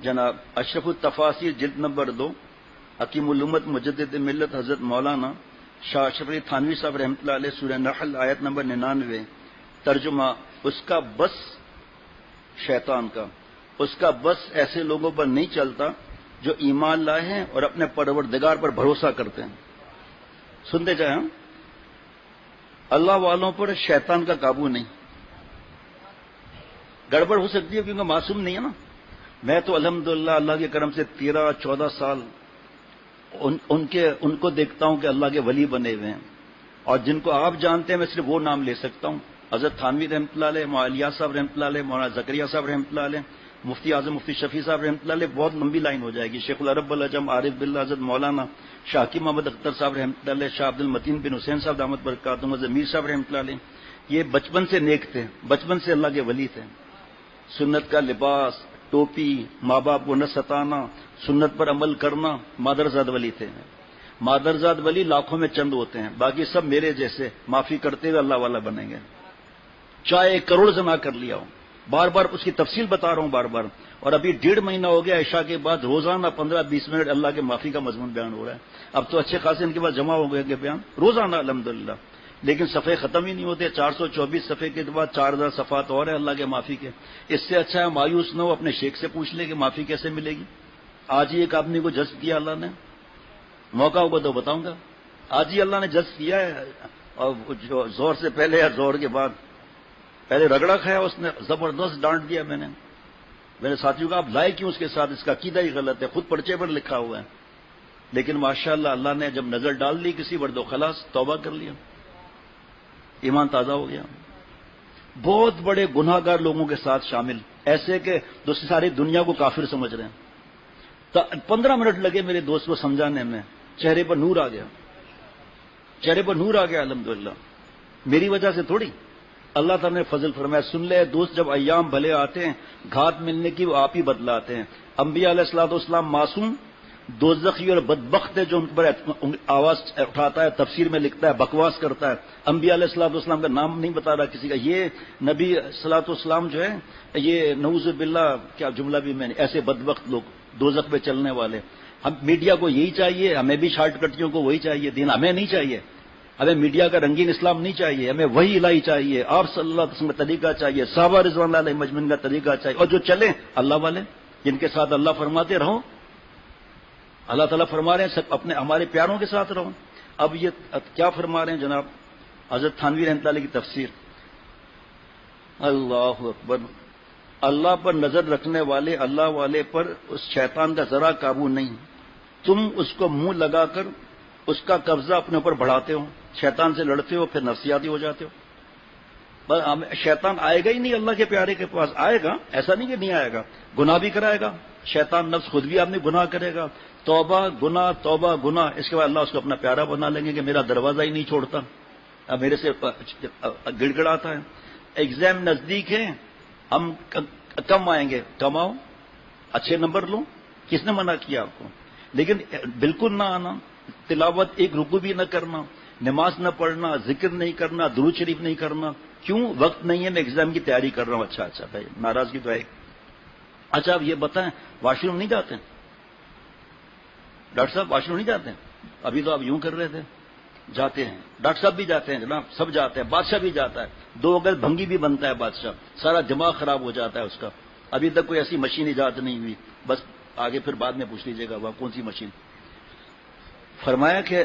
جناب اشرف التفاسیر جلد نمبر 2 حکیم الامت مجدد ملت حضرت مولانا شاہ اشرف علی تھانوی صاحب رحمۃ اللہ علیہ، سورہ نحل آیت نمبر 99، ترجمہ اس کا بس شیطان کا، اس کا بس ایسے لوگوں پر نہیں چلتا جو ایمان لائے ہیں اور اپنے پروردگار پر بھروسہ کرتے ہیں۔ سنتے جائیں، اللہ والوں پر شیطان کا قابو نہیں۔ گڑبڑ ہو سکتی ہے کیونکہ معصوم نہیں ہے نا۔ میں تو الحمدللہ اللہ کے کرم سے 13-14 سال ان کو دیکھتا ہوں کہ اللہ کے ولی بنے ہوئے ہیں، اور جن کو آپ جانتے ہیں میں صرف وہ نام لے سکتا ہوں: حضرت تھانوی رحمۃ اللہ علیہ، مولانا الیاس صاحب رحمۃ اللہ علیہ، مولانا زکریا صاحب رحمۃ اللہ علیہ، مفتی اعظم مفتی شفیع صاحب رحمۃ اللہ علیہ، بہت لمبی لائن ہو جائے گی، شیخ العرب العجم عارف باللہ حضرت مولانا شاہ حکیم محمد اختر صاحب رحمۃ اللہ علیہ، شاہ عبد المتین بن حسین صاحب دامت برکاتہم، حضرت میر صاحب رحمۃ اللہ علیہ۔ یہ بچپن سے نیک تھے، بچپن سے اللہ کے ولی تھے۔ سنت کا لباس، ٹوپی، ماں باپ کو نہ ستانا، سنت پر عمل کرنا، مادرزاد ولی تھے۔ مادرزاد ولی لاکھوں میں چند ہوتے ہیں، باقی سب میرے جیسے معافی کرتے ہوئے اللہ والا بنیں گے، چاہے 1 کروڑ زنا کر لیا ہو۔ بار بار اس کی تفصیل بتا رہا ہوں بار بار، اور ابھی 1.5 مہینہ ہو گیا عشاء کے بعد روزانہ 15-20 منٹ اللہ کے معافی کا مضمون بیان ہو رہا ہے۔ اب تو اچھے خاصے ان کے پاس جمع ہو گئے کہ بیان روزانہ الحمدللہ، لیکن صفحے ختم ہی نہیں ہوتے۔ 424 صفحے کے بعد 4000 صفحات اور ہیں اللہ کے معافی کے۔ اس سے اچھا ہے مایوس نہ ہو، اپنے شیخ سے پوچھ لے کہ معافی کیسے ملے گی۔ آج ہی ایک آدمی کو جذب کیا اللہ نے، موقع ہوگا تو بتاؤں گا۔ آج ہی اللہ نے جذب کیا ہے، اور جو زور سے پہلے یا زور کے بعد، پہلے رگڑا کھایا اس نے، زبردست ڈانٹ دیا میں نے میرے ساتھیوں کو، آپ لائے کیوں اس کے ساتھ، اس کا عقیدہ ہی غلط ہے، خود پرچے پر لکھا ہوا ہے۔ لیکن ماشاءاللہ اللہ نے جب نظر ڈال دی کسی پر تو خلاص توبہ کر لیا، ایمان تازہ ہو گیا۔ بہت بڑے گناہ گار لوگوں کے ساتھ شامل، ایسے کہ دوسری ساری دنیا کو کافر سمجھ رہے ہیں۔ 15 منٹ لگے میرے دوست کو سمجھانے میں، چہرے پر نور آ گیا، چہرے پر نور آ گیا الحمدللہ۔ میری وجہ سے تھوڑی، اللہ تعالیٰ نے فضل فرمایا۔ سن لے دوست، جب ایام بھلے آتے ہیں گھات ملنے کی وہ آپ ہی بدلاتے ہیں۔ انبیاء علیہ الصلوۃ والسلام معصوم، دوزخی اور بدبخت ہے جو ان پر آواز اٹھاتا ہے، تفسیر میں لکھتا ہے، بکواس کرتا ہے۔ انبیاء علیہ الصلوۃ والسلام کا نام نہیں بتا رہا کسی کا، یہ نبی صلوۃ والسلام جو ہے، یہ نعوذ باللہ کیا جملہ بھی میں نے، ایسے بدبخت لوگ دوزخ پہ چلنے والے۔ ہم میڈیا کو یہی چاہیے، ہمیں بھی شارٹ کٹیوں کو وہی چاہیے، دین ہمیں نہیں چاہیے، ہمیں میڈیا کا رنگین اسلام نہیں چاہیے، ہمیں وہی الہی چاہیے، آپ صلی اللہ علیہ وسلم کا طریقہ چاہیے، صحابہ رضوان اللہ علیہ مجمعین کا طریقہ چاہیے، اور جو چلیں اللہ والے جن کے ساتھ اللہ فرماتے رہو، اللہ تعالیٰ فرما رہے ہیں سب اپنے ہمارے پیاروں کے ساتھ رہو۔ اب یہ کیا فرما رہے ہیں جناب حضرت تھانوی رحمۃ اللہ علیہ کی تفسیر، اللہ اکبر، اللہ پر نظر رکھنے والے اللہ والے پر اس شیطان کا ذرا قابو نہیں، تم اس کو منہ لگا کر اس کا قبضہ اپنے اوپر بڑھاتے ہو، شیطان سے لڑتے ہو، پھر نفسیاتی ہو جاتے ہو۔ بس شیطان آئے گا ہی نہیں اللہ کے پیارے کے پاس، آئے گا ایسا نہیں کہ نہیں آئے گا، گناہ بھی کرائے گا شیطان، نفس خود بھی آدمی گناہ کرے گا، توبہ گناہ توبہ گناہ، اس کے بعد اللہ اس کو اپنا پیارا بنا لیں گے کہ میرا دروازہ ہی نہیں چھوڑتا، اب میرے سے گڑ گڑاتا ہے۔ ایگزام نزدیک ہے، ہم کم آئیں گے، کماؤ، اچھے نمبر لو، کس نے منع کیا آپ کو؟ لیکن بالکل نہ آنا، تلاوت ایک رکوع بھی نہ کرنا، نماز نہ پڑھنا، ذکر نہیں کرنا، درود شریف نہیں کرنا، کیوں؟ وقت نہیں ہے، میں ایگزام کی تیاری کر رہا ہوں۔ اچھا بھائی، ناراضگی تو ہے۔ اچھا اب یہ بتائیں، واش روم نہیں جاتے ڈاکٹر صاحب؟ واش روم نہیں جاتے؟ ابھی تو آپ یوں کر رہے تھے، جاتے ہیں، ڈاکٹر صاحب بھی جاتے ہیں جناب، سب جاتے ہیں، بادشاہ بھی جاتا ہے، 2 اگست بھنگی بھی بنتا ہے بادشاہ، سارا دماغ خراب ہو جاتا ہے اس کا۔ ابھی تک کوئی ایسی مشین ایجاد نہیں ہوئی، بس آگے پھر بعد میں پوچھ لیجیے گا وہ کون سی مشین۔ فرمایا کہ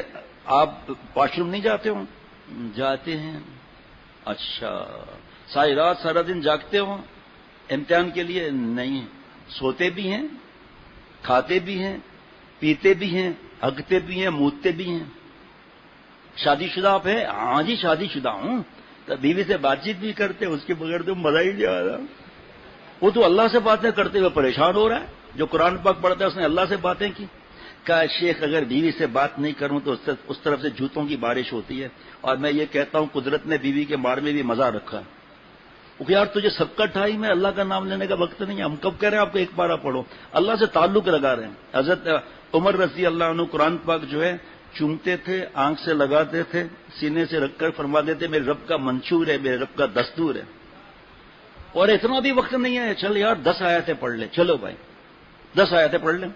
آپ واش روم نہیں جاتے ہو؟ جاتے ہیں۔ اچھا، ساری رات سارا دن جاگتے ہو امتحان کے لیے؟ نہیں، سوتے بھی ہیں، کھاتے بھی ہیں، پیتے بھی ہیں، ہگتے بھی ہیں، مودتے بھی ہیں۔ شادی شدہ آپ ہیں؟ ہاں جی شادی شدہ ہوں۔ تو بیوی سے بات چیت بھی کرتے، اس کے بغیر تو مزہ ہی نہیں آ رہا۔ وہ تو اللہ سے باتیں کرتے ہوئے پریشان ہو رہا ہے، جو قرآن پاک پڑھتا ہے اس نے اللہ سے باتیں کی۔ کہا شیخ اگر بیوی سے بات نہیں کروں تو اس طرف سے جوتوں کی بارش ہوتی ہے، اور میں یہ کہتا ہوں قدرت نے بیوی کے مار میں بھی مزہ رکھا ہے۔ کہ یار تجھے سب کا ٹھائی میں، اللہ کا نام لینے کا وقت نہیں ہے، ہم کب کہہ رہے ہیں آپ کو ایک پارہ پڑھو، اللہ سے تعلق لگا رہے ہیں۔ حضرت عمر رضی اللہ عنہ قرآن پاک جو ہے چومتے تھے، آنکھ سے لگاتے تھے، سینے سے رکھ کر فرماتے تھے میرے رب کا منشور ہے، میرے رب کا دستور ہے، اور اتنا بھی وقت نہیں ہے، چل یار 10 آیتیں پڑھ لے، چلو بھائی 10 آیتیں پڑھ لیں،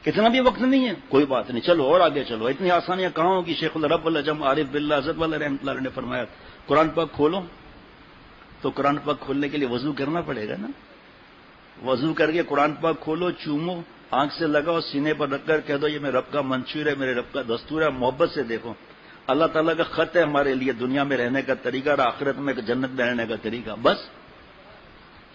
کتنا بھی وقت نہیں ہے، کوئی بات نہیں، چلو اور آگے چلو، اتنی آسانیاں کہاں ہوگی؟ شیخ الرب العجم عارف باللہ حضرت والا رحمۃ اللہ علیہ نے فرمایا قرآن پاک کھولو، تو قرآن پاک کھولنے کے لیے وضو کرنا پڑے گا نا، وضو کر کے قرآن پاک کھولو، چومو، آنکھ سے لگاؤ، سینے پر رکھ کر کہہ دو یہ میرے رب کا منشور ہے، میرے رب کا دستور ہے، محبت سے دیکھو اللہ تعالیٰ کا خط ہے ہمارے لیے دنیا میں رہنے کا طریقہ اور آخرت میں جنت میں رہنے کا طریقہ، بس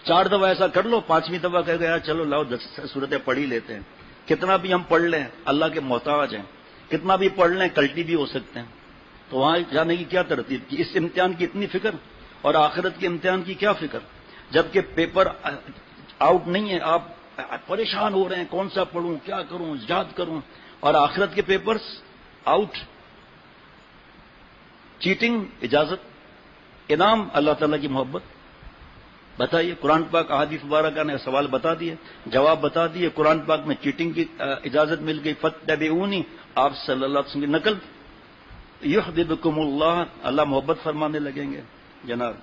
4 دفعہ ایسا کر لو، 5ویں دفعہ کہہ گیا چلو لاؤ 10 صورتیں پڑھ ہی لیتے ہیں، کتنا بھی ہم پڑھ لیں اللہ کے محتاج ہیں، کتنا بھی پڑھ لیں کلٹی بھی ہو سکتے ہیں، تو وہاں جانے کی کیا ترتیب کی؟ اس امتحان کی اتنی فکر اور آخرت کے امتحان کی کیا فکر؟ جبکہ پیپر آؤٹ نہیں ہے، آپ پریشان ہو رہے ہیں کون سا پڑھوں، کیا کروں، یاد کروں، اور آخرت کے پیپرز آؤٹ، چیٹنگ اجازت، انعام اللہ تعالیٰ کی محبت۔ بتائیے قرآن پاک احادیث مبارکہ نے سوال بتا دیے، جواب بتا دیے، قرآن پاک میں چیٹنگ کی اجازت مل گئی، فاتبعونی، آپ صلی اللہ علیہ وسلم کی نقل، یحببکم اللہ، اللہ محبت فرمانے لگیں گے جناب۔